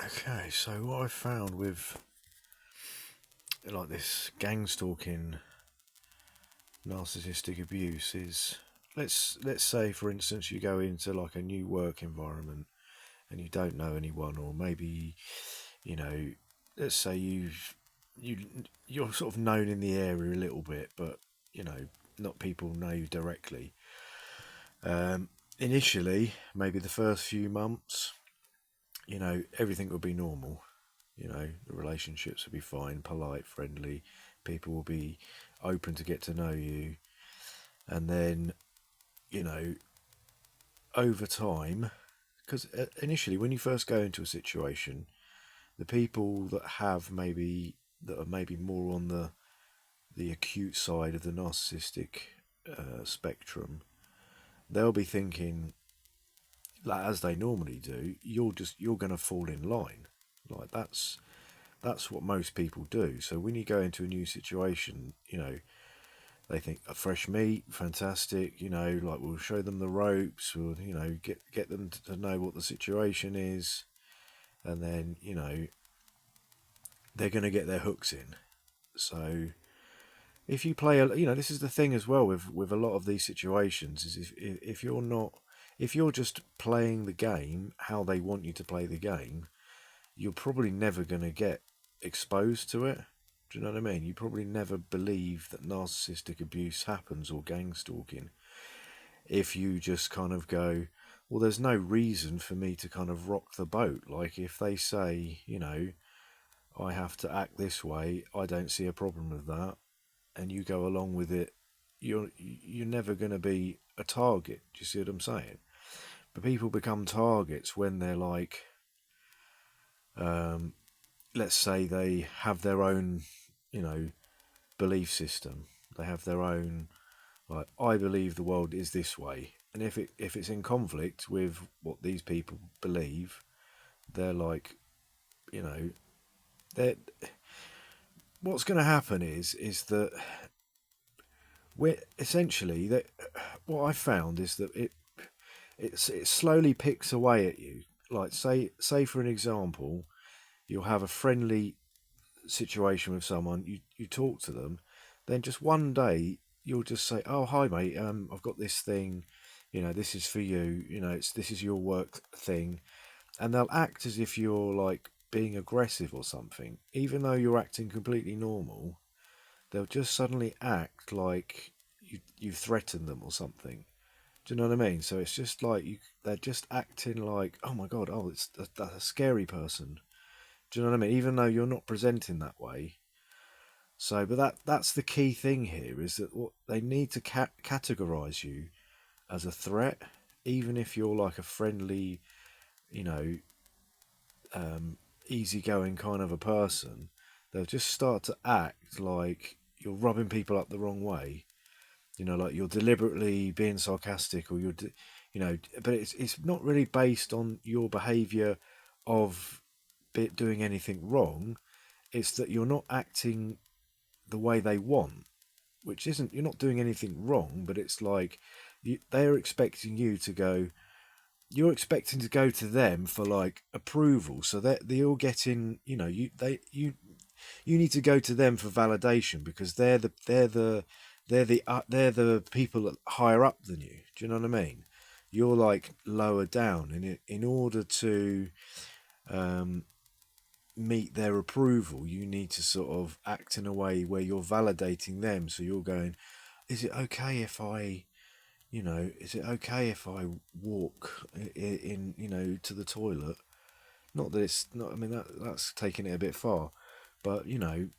Okay, so what I found with like this gang stalking, narcissistic abuse is let's say for instance you go into like a new work environment and you don't know anyone, or maybe you know, let's say you you're sort of known in the area a little bit, but you know, not people know you directly. Um, Initially, maybe the first few months, you know, everything will be normal. You know, the relationships will be fine, polite, friendly. People will be open to get to know you. And then, you know, over time, because initially when you first go into a situation, the people that are maybe more on the acute side of the narcissistic spectrum, they'll be thinking, like, as they normally do, you're going to fall in line. Like that's what most people do. So when you go into a new situation, you know, they think a fresh meat, fantastic. You know, like we'll show them the ropes. We'll, you know, get them to know what the situation is, and then you know they're going to get their hooks in. So if you play, you know, this is the thing as well with a lot of these situations is if you're not, if you're just playing the game how they want you to play the game, you're probably never going to get exposed to it. Do you know what I mean? You probably never believe that narcissistic abuse happens or gang stalking if you just kind of go, well, there's no reason for me to kind of rock the boat. Like if they say, you know, I have to act this way, I don't see a problem with that, and you go along with it, you're never going to be a target. Do you see what I'm saying? But people become targets when they're like, um, let's say they have their own, you know, belief system. They have their own, like, I believe the world is this way, and if it's in conflict with what these people believe, they're like, you know, they what's going to happen is that we're essentially that what I found is that it slowly picks away at you. Like say for an example, you'll have a friendly situation with someone, you talk to them, then just one day you'll just say, "Oh, hi, mate. I've got this thing. You know, this is for you. You know, this is your work thing," and they'll act as if you're like being aggressive or something, even though you're acting completely normal. They'll just suddenly act like you threatened them or something. Do you know what I mean? So it's just like they're just acting like, oh my god, oh, that's a scary person. Do you know what I mean? Even though you're not presenting that way. So, but that's the key thing here is that what they need to categorize you as a threat, even if you're like a friendly, you know, um, easygoing kind of a person. They'll just start to act like you're rubbing people up the wrong way. You know, like you're deliberately being sarcastic, or you know, but it's not really based on your behaviour of doing anything wrong. It's that you're not acting the way they want, which isn't, you're not doing anything wrong, but it's like they're expecting you to go, you're expecting to go to them for like approval, so that they're all getting, you know, you need to go to them for validation because they're the people that higher up than you. Do you know what I mean? You're like lower down, and in order to um, meet their approval, you need to sort of act in a way where you're validating them. So you're going, is it okay if I, you know, is it okay if I walk in, you know, to the toilet? Not that it's not. I mean, that's taking it a bit far, but you know,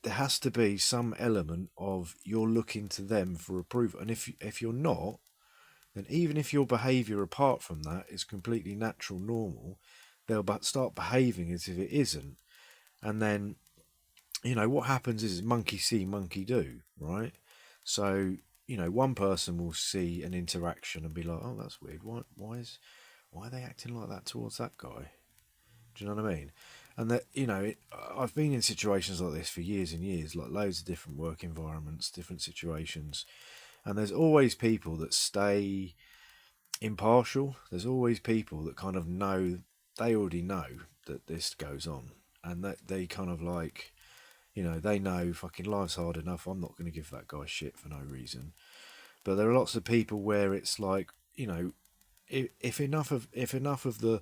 there has to be some element of you're looking to them for approval. And if you're not, then even if your behaviour apart from that is completely natural, normal, they'll start behaving as if it isn't. And then, you know, what happens is monkey see, monkey do, right? So, you know, one person will see an interaction and be like, oh, that's weird. Why are they acting like that towards that guy? Do you know what I mean? And that, you know, I've been in situations like this for years and years, like loads of different work environments, different situations, and there's always people that stay impartial. There's always people that kind of know, they already know that this goes on, and that they kind of like, they know fucking life's hard enough. I'm not going to give that guy shit for no reason. But there are lots of people where it's like, if enough of the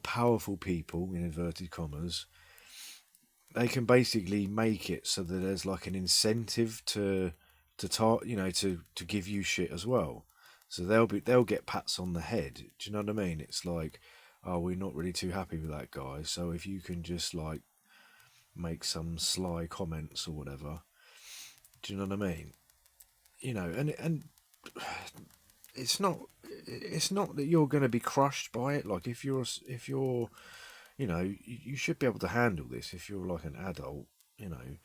powerful people in inverted commas, they can basically make it so that there's like an incentive to give you shit as well. So they'll get pats on the head. Do you know what I mean? It's like, oh, we're not really too happy with that guy. So if you can just like make some sly comments or whatever, do you know what I mean? And it's not that you're going to be crushed by it. Like if you're you should be able to handle this if you're like an adult. You know,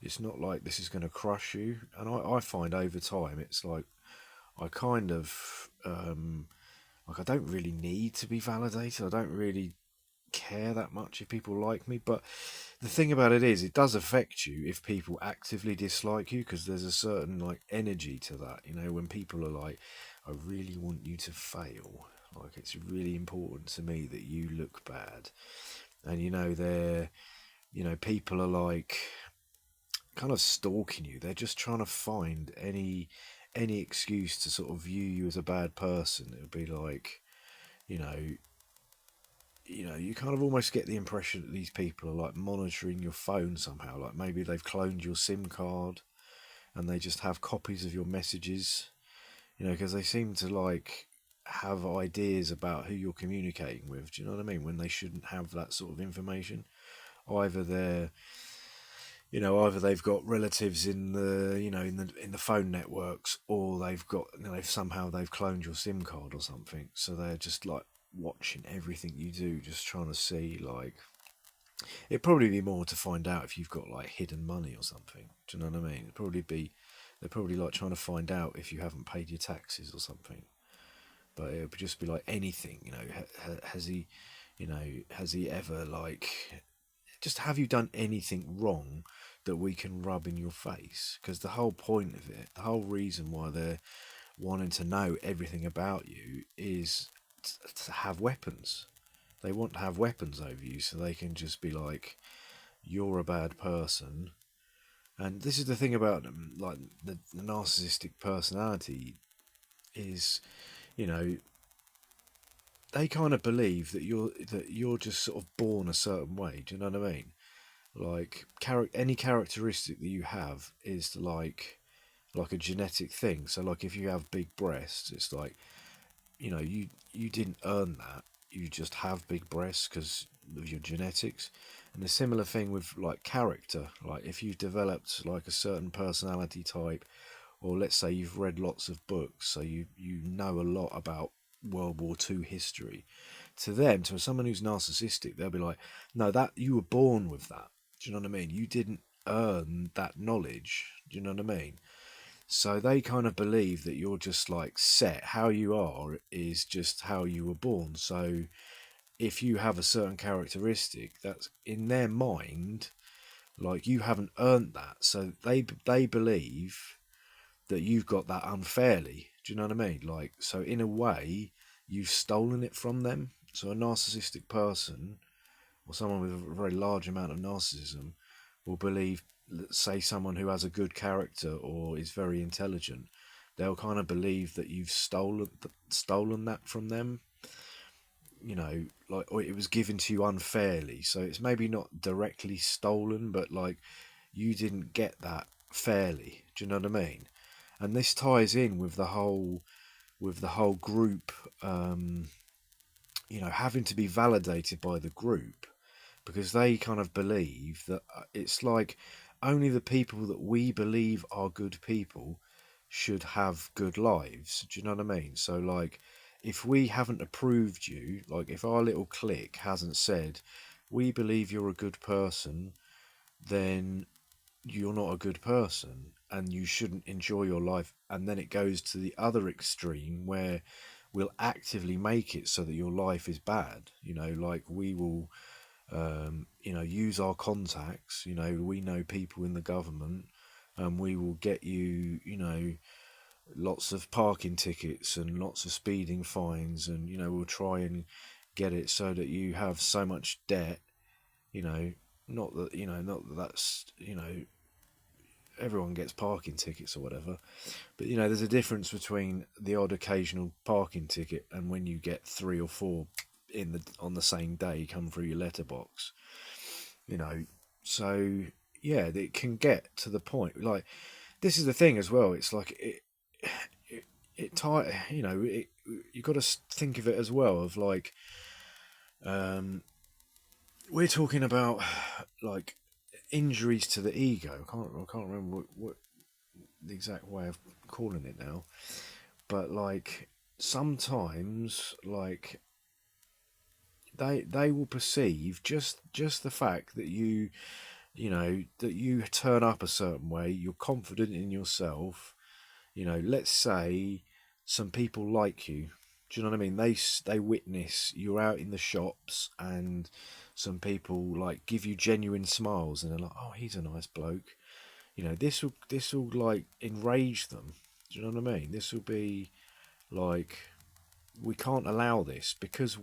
it's not like this is going to crush you. And I find over time it's like I kind of like I don't really need to be validated. I don't really care that much if people like me. But the thing about it is, it does affect you if people actively dislike you, because there's a certain like energy to that. When people are like, I really want you to fail. Like, it's really important to me that you look bad. And people are like kind of stalking you. They're just trying to find any excuse to sort of view you as a bad person. It would be like, you know, you kind of almost get the impression that these people are like monitoring your phone somehow. Like maybe they've cloned your SIM card and they just have copies of your messages. Because they seem to like have ideas about who you're communicating with. Do you know what I mean? When they shouldn't have that sort of information. Either they're either they've got relatives in the in the phone networks, or they've got they've cloned your SIM card or something. So they're just like watching everything you do, just trying to see like it'd probably be more to find out if you've got like hidden money or something. Do you know what I mean? They're probably like trying to find out if you haven't paid your taxes or something. But it would just be like anything. Has he ever like just have you done anything wrong that we can rub in your face? Because the whole point of it, the whole reason why they're wanting to know everything about you is to have weapons. They want to have weapons over you so they can just be like, you're a bad person. And this is the thing about them, like the narcissistic personality is, you know, they kind of believe that you're just sort of born a certain way. Do you know what I mean? Like any characteristic that you have is like a genetic thing. So like if you have big breasts, it's like you didn't earn that. You just have big breasts because of your genetics. And a similar thing with like character. Like if you've developed like a certain personality type, or let's say you've read lots of books, so you know a lot about World War Two history. To them, to someone who's narcissistic, they'll be like, no, that you were born with that. Do you know what I mean? You didn't earn that knowledge. Do you know what I mean? So they kind of believe that you're just like set. How you are is just how you were born. So if you have a certain characteristic, that's in their mind, like you haven't earned that. So they believe that you've got that unfairly. Do you know what I mean? Like, so in a way, you've stolen it from them. So a narcissistic person, or someone with a very large amount of narcissism, will believe, let's say someone who has a good character or is very intelligent, they'll kind of believe that you've stolen that from them. Like, or it was given to you unfairly. So it's maybe not directly stolen, but like you didn't get that fairly. Do you know what I mean? And this ties in with the whole group, having to be validated by the group, because they kind of believe that it's like only the people that we believe are good people should have good lives. Do you know what I mean? So like if we haven't approved you, like if our little clique hasn't said we believe you're a good person, then you're not a good person and you shouldn't enjoy your life. And then it goes to the other extreme where we'll actively make it so that your life is bad. Like we will use our contacts. We know people in the government, and we will get you, lots of parking tickets and lots of speeding fines, and we'll try and get it so that you have so much debt, you know, not that that's, everyone gets parking tickets or whatever, but there's a difference between the odd occasional parking ticket and when you get three or four on the same day come through your letterbox, you know. So yeah, it can get to the point. Like, this is the thing as well. It's like it tie. You got to think of it as well. Of like, we're talking about like injuries to the ego. I can't remember what the exact way of calling it now. But like, sometimes, like, they will perceive just the fact that that you turn up a certain way, you're confident in yourself. Let's say some people like you. Do you know what I mean? They witness you're out in the shops, and some people like give you genuine smiles, and they're like, "Oh, he's a nice bloke." This will like enrage them. Do you know what I mean? This will be like, we can't allow this because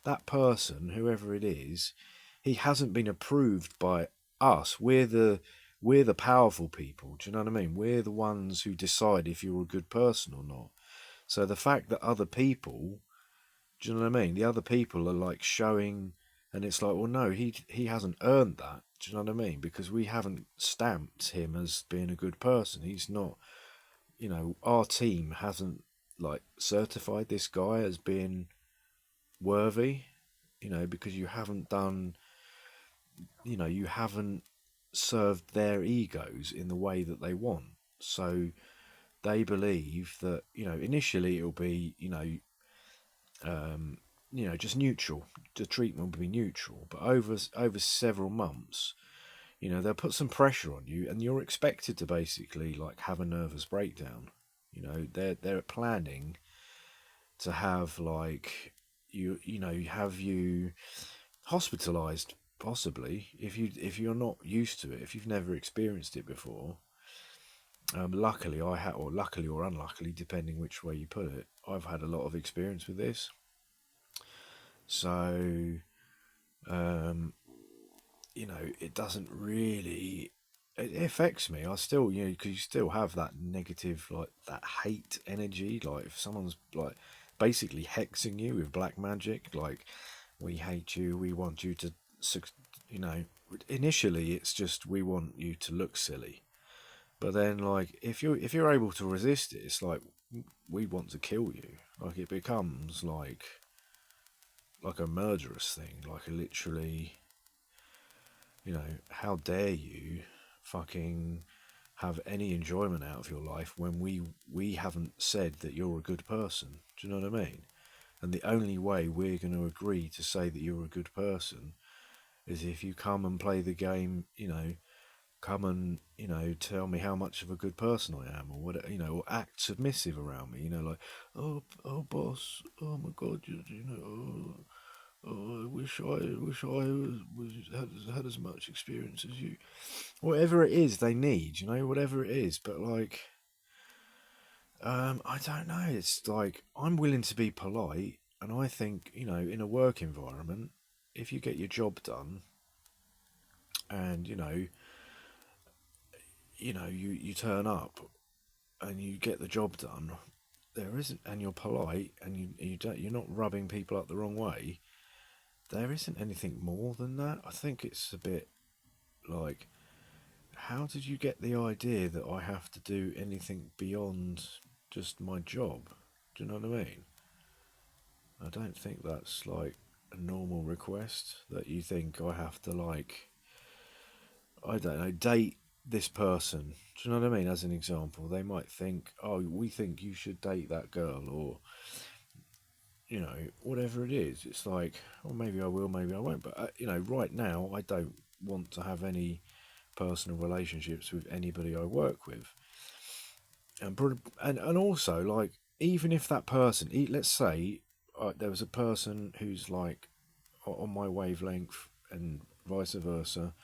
that person, whoever it is, he hasn't been approved by us. We're the powerful people. Do you know what I mean? We're the ones who decide if you're a good person or not. So the fact that other people, do you know what I mean? The other people are like showing, and it's like, well, no, he hasn't earned that. Do you know what I mean? Because we haven't stamped him as being a good person. He's not. Our team hasn't like certified this guy as being worthy. Because you haven't served their egos in the way that they want. So they believe that initially it'll be just neutral. The treatment will be neutral, but over several months, they'll put some pressure on you, and you're expected to basically like have a nervous breakdown. They're planning to have like have you hospitalized, possibly, if you're not used to it, if you've never experienced it before. Luckily I had, or luckily or unluckily, depending which way you put it, I've had a lot of experience with this. So it doesn't really, it affects me. I still, because you still have that negative, like that hate energy. Like, if someone's like basically hexing you with black magic, like, we hate you, we want you to, you know, initially it's just, we want you to look silly. But then, like, if you're able to resist it, it's like, we want to kill you. Like, it becomes like a murderous thing. Like, a literally, how dare you fucking have any enjoyment out of your life when we haven't said that you're a good person. Do you know what I mean? And the only way we're going to agree to say that you're a good person is if you come and play the game, come and, tell me how much of a good person I am, or whatever, or act submissive around me, like, oh, boss, oh my God, oh, I wish I had as much experience as you. Whatever it is they need, whatever it is. But like, I don't know. It's like, I'm willing to be polite, and I think, in a work environment, if you get your job done, and you turn up and you get the job done, there isn't, and you're polite, and you're not rubbing people up the wrong way. There isn't anything more than that. I think it's a bit like, how did you get the idea that I have to do anything beyond just my job? Do you know what I mean? I don't think that's like a normal request, that you think I have to, like, I don't know, date this person. Do you know what I mean? As an example, they might think, oh, we think you should date that girl, or whatever it is. It's like, well, maybe I will, maybe I won't. But right now, I don't want to have any personal relationships with anybody I work with. And also, like, even if that person, let's say there was a person who's like on my wavelength, and vice versa,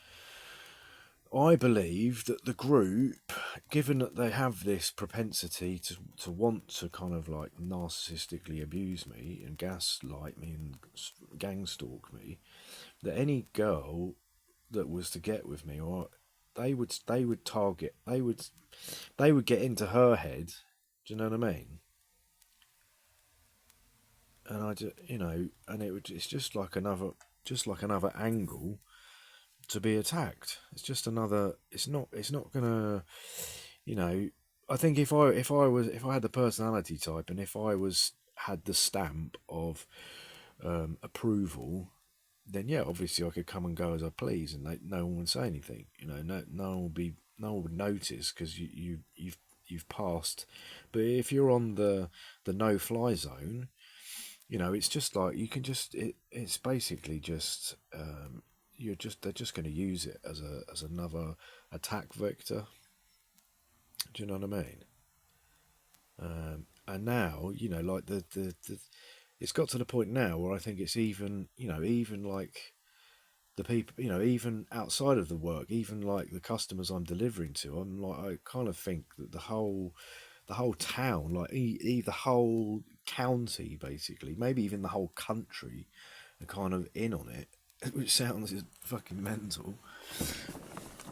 I believe that the group, given that they have this propensity to want to kind of like narcissistically abuse me and gaslight me and gang stalk me, that any girl that was to get with me, or they would target, they would get into her head. Do you know what I mean? And I just, and it's just like another angle to be attacked. It's just another. It's not gonna. You know. I think if I had the personality type, and if I was had the stamp of approval, then yeah, obviously I could come and go as I please, and no one would say anything. No one would notice because you've passed. But if you're on the no fly zone, it's just like you can it's basically just they're just going to use it as another attack vector. Do you know what I mean? And now, like the it's got to the point now where I think it's even like the people, even outside of the work, even like the customers I'm delivering to, I'm like, I kind of think that the whole town, like the whole county, basically, maybe even the whole country, are kind of in on it, which sounds fucking mental.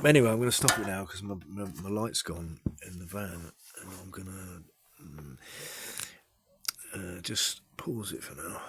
Anyway, I'm going to stop it now because my light's gone in the van, and I'm going to just pause it for now.